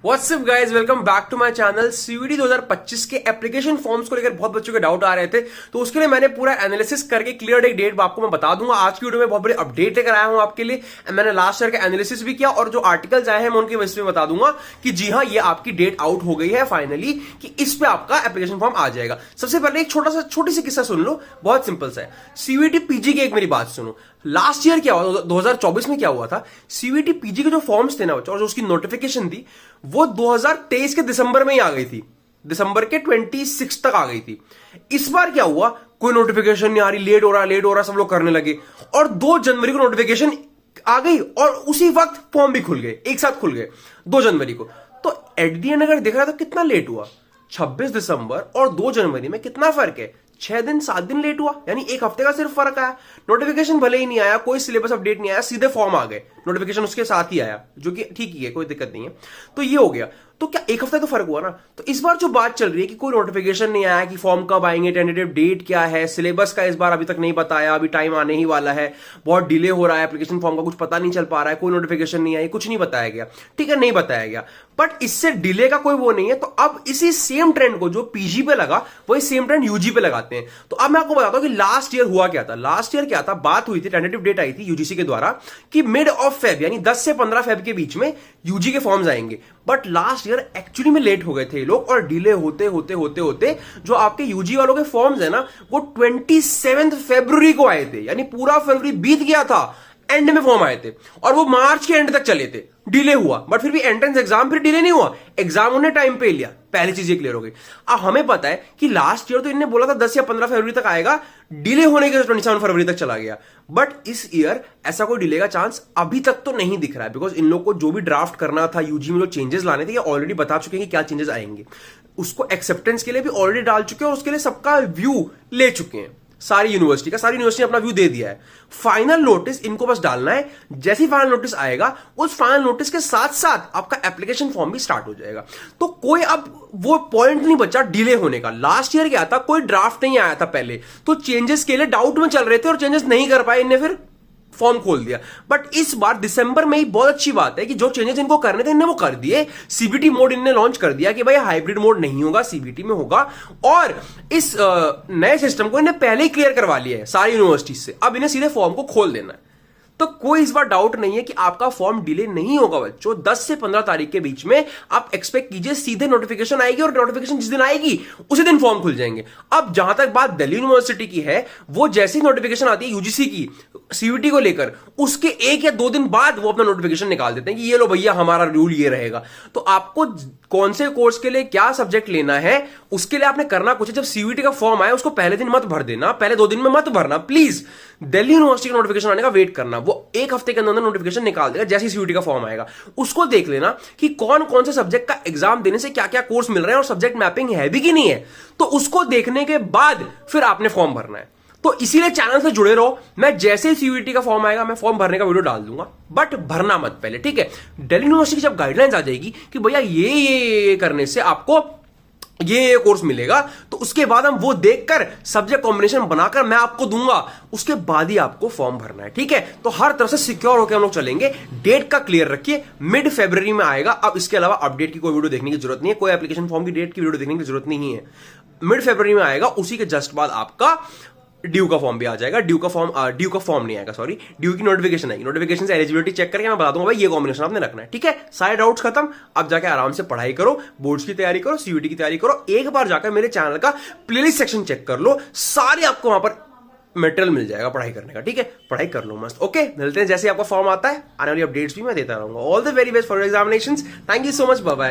What's up guys, welcome back to my channel. CUET 2025 के application forms को लेकर बहुत बच्चों के डाउट आ रहे थे, तो उसके लिए मैंने पूरा एनालिसिस करके क्लियर एक डेट आपको मैं बता दूंगा। आज की वीडियो में बहुत बड़ी अपडेट लेकर आया हूं आपके लिए। मैंने लास्ट ईयर का एनालिसिस भी किया और जो आर्टिकल्स आए हैं मैं उनके बेस पे बता दूंगा कि जी हाँ, ये आपकी डेट आउट हो गई है फाइनली, कि इस पे आपका एप्लीकेशन फॉर्म आ जाएगा। सबसे पहले एक छोटी सी किस्सा सुन लो, बहुत सिंपल सा है। सीयूईटी पीजी की एक मेरी बात सुनो। लास्ट ईयर क्या हुआ, 2024 में क्या हुआ था, सीयूईटी पीजी के जो फॉर्म्स थे ना और जो उसकी नोटिफिकेशन थी वो 2023 के दिसंबर में ही आ गई थी। दिसंबर के 26 तक आ गई थी। इस बार क्या हुआ, कोई नोटिफिकेशन नहीं आ रही, लेट हो रहा, सब लोग करने लगे और 2 जनवरी को नोटिफिकेशन आ गई और उसी वक्त फॉर्म भी खुल गए, एक साथ खुल गए 2 जनवरी को। तो एट दी एंड अगर देखा रहा तो कितना लेट हुआ, 26 दिसंबर और 2 जनवरी में कितना फर्क है, 6 दिन 7 दिन लेट हुआ, यानी एक हफ्ते का सिर्फ फर्क आया। नोटिफिकेशन भले ही नहीं आया, कोई सिलेबस अपडेट नहीं आया, सीधे फॉर्म आ गए, नोटिफिकेशन उसके साथ ही आया, जो कि ठीक ही है, कोई दिक्कत नहीं है। तो ये हो गया, तो क्या एक हफ्ते तो फर्क हुआ ना। तो इस बार जो बात चल रही है कि कोई नोटिफिकेशन नहीं आया कि फॉर्म कब आएंगे, टेंटेटिव डेट क्या है, सिलेबस का इस बार अभी तक नहीं बताया, अभी टाइम आने ही वाला है, बहुत डिले हो रहा है, एप्लीकेशन फॉर्म का कुछ पता नहीं चल पा रहा है, कोई नोटिफिकेशन नहीं आई, कुछ नहीं बताया गया, ठीक है, नहीं बताया गया, बट इससे डिले का कोई वो नहीं है। तो अब इसी सेम ट्रेंड को जो पीजी पे लगा वही सेम ट्रेंड यूजी पे लगाते हैं। तो अब मैं आपको बताता हूं कि लास्ट ईयर हुआ क्या था। लास्ट ईयर क्या था, बात हुई थी, टेंटेटिव डेट आई थी यूजीसी के द्वारा कि मिड ऑफ फेब यानी 10 से 15 फेब के बीच में यूजी के फॉर्म्स आएंगे। बट लास्ट ईयर एक्चुअली में लेट हो गए थे लोग और डिले होते होते होते होते जो आपके यूजी वालों के फॉर्म्स है ना वो 27 फरवरी को आए थे, यानी पूरा फरवरी बीत गया था, एंड में फॉर्म आए थे और वो मार्च के एंड तक चले थे। डिले हुआ बट फिर भी एंट्रेंस एग्जाम फिर डिले नहीं हुआ, एग्जाम उन्हें टाइम पे लिया, पहली चीज ये क्लियर हो गई। अब हमें पता है कि लास्ट ईयर तो इन्होंने बोला था 10 या 15 फरवरी तक आएगा, डिले होने के 27 फरवरी तक चला गया। बट इस ईयर ऐसा कोई डिले का चांस अभी तक तो नहीं दिख रहा है, बिकॉज इन लोग को जो भी ड्राफ्ट करना था यूजी में, जो चेंजेस लाने थे, ये ऑलरेडी बता चुके हैं कि क्या चेंजेस आएंगे, उसको एक्सेप्टेंस के लिए भी ऑलरेडी डाल चुके हैं और उसके लिए सबका व्यू ले चुके हैं। सारी यूनिवर्सिटी ने अपना व्यू दे दिया है। फाइनल नोटिस इनको बस डालना है, जैसे ही फाइनल नोटिस आएगा उस फाइनल नोटिस के साथ साथ आपका एप्लीकेशन फॉर्म भी स्टार्ट हो जाएगा। तो कोई अब वो पॉइंट नहीं बचा डिले होने का। लास्ट ईयर क्या था, कोई ड्राफ्ट नहीं आया था पहले, तो चेंजेस के लिए डाउट में चल रहे थे और चेंजेस नहीं कर पाए, इन्हें फिर फॉर्म खोल दिया। बट इस बार दिसंबर में ही बहुत अच्छी बात है कि जो चेंजेस इनको करने थे इन्हें वो कर दिए। सीबीटी मोड इन्हें लॉन्च कर दिया कि भाई हाइब्रिड मोड नहीं होगा, सीबीटी में होगा, और इस नए सिस्टम को इन्हें पहले ही क्लियर करवा लिया है सारी यूनिवर्सिटी से। अब इन्हें सीधे फॉर्म को खोल देना है। तो कोई इस बार डाउट नहीं है कि आपका फॉर्म डिले नहीं होगा बच्चों। 10 से 15 तारीख के बीच में आप एक्सपेक्ट कीजिए सीधे नोटिफिकेशन आएगी और नोटिफिकेशन जिस दिन आएगी उसी दिन फॉर्म खुल जाएंगे। अब जहां तक बात दिल्ली यूनिवर्सिटी की है, वो जैसी नोटिफिकेशन आती है यूजीसी की सीयूईटी को लेकर, उसके 1 या 2 दिन बाद वो अपना नोटिफिकेशन निकाल देते हैं कि ये लो भैया, हमारा रूल ये रहेगा। तो आपको कौन से कोर्स के लिए क्या सब्जेक्ट लेना है उसके लिए आपने करना कुछ है। जब सीयूईटी का फॉर्म आए उसको पहले दिन मत भर देना, पहले 2 दिन में मत भरना प्लीज। दिल्ली यूनिवर्सिटी का नोटिफिकेशन आने का वेट करना, वो 1 हफ्ते के अंदर नोटिफिकेशन निकाल देगा। जैसे ही सीयूईटी का फॉर्म आएगा उसको देख लेना कि कौन कौन से सब्जेक्ट का एग्जाम देने से क्या क्या कोर्स मिल रहे हैं और सब्जेक्ट मैपिंग है भी कि नहीं है। तो उसको देखने के बाद फिर आपने फॉर्म भरना है। तो इसीलिए चैनल से जुड़े रहो। मैं जैसे ही सीयूईटी का फॉर्म आएगा मैं फॉर्म भरने का वीडियो डाल दूंगा, बट भरना मत पहले, ठीक है। दिल्ली यूनिवर्सिटी की जब गाइडलाइंस आ जाएगी कि भैया ये करने से आपको ये कोर्स मिलेगा, तो उसके बाद हम वो देखकर सब्जेक्ट कॉम्बिनेशन बनाकर मैं आपको दूंगा, उसके बाद ही आपको फॉर्म भरना है, ठीक है। तो हर तरफ से सिक्योर होकर हम लोग चलेंगे। डेट का क्लियर रखिए, मिड फरवरी में आएगा। अब इसके अलावा अपडेट की कोई वीडियो देखने की जरूरत नहीं है, कोई एप्लीकेशन फॉर्म की डेट की वीडियो देखने की जरूरत नहीं है। मिड फरवरी में आएगा, उसी के जस्ट बाद आपका ड्यू का फॉर्म भी आ जाएगा। ड्यू का फॉर्म नहीं आएगा, सॉरी, ड्यू की नोटिफिकेशन आएगी। नोटिफिकेशन से एलिजिबिलिटी चेक करके मैं बता दूंगा भाई ये कॉम्बिनेशन आपने रखना है, ठीक है। सारे डाउट्स खत्म। अब जाके आराम से पढ़ाई करो, बोर्ड्स की तैयारी करो, सीयूईटी की तैयारी करो। एक बार जाकर मेरे चैनल का प्लेलिस्ट सेक्शन चेक कर लो, सारे आपको वहां पर मटेरियल मिल जाएगा पढ़ाई करने का, ठीक है। पढ़ाई कर लो मस्त। ओके, मिलते हैं जैसे आपका फॉर्म आता है, आने वाली अपडेट्स भी मैं देता रहूंगा। All the very best for examinations. Thank you so much, bye bye.